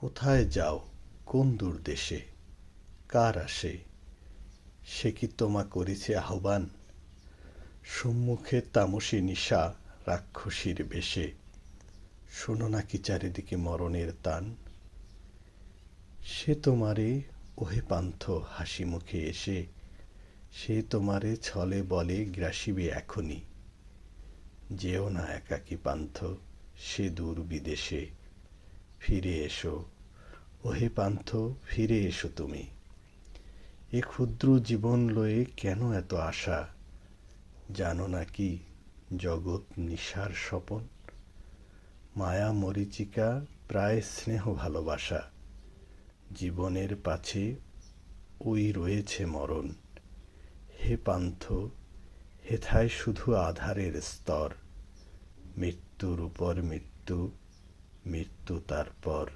কোথায় যাও কোন দূর দেশে, কার আসে, সে কি তোমা করেছে আহ্বান? সম্মুখে তামসী নিশা রাক্ষসীর বেশে, শোনো নাকি চারিদিকে মরণের তান। সে তোমারে ওহে পান্থ হাসি মুখে এসে, সে তোমারে ছলে বলে গ্রাসিবে এখনি। যেও না একাকী পান্থ সে দূর বিদেশে, ফিরে এসো ওহে পান্থ ফিরে এসো তুমি। এ ক্ষুদ্র জীবন লয়ে কেন এত আশা, জানো নাকি জগৎ নিশার স্বপন। মায়া মরীচিকা প্রায় স্নেহ ভালোবাসা, জীবনের পাছে ওই রয়েছে মরণ। হে পান্থ হেথায় শুধু আধারের স্তর, মৃত্যুর উপর মৃত্যু, মৃত্যু তারপর।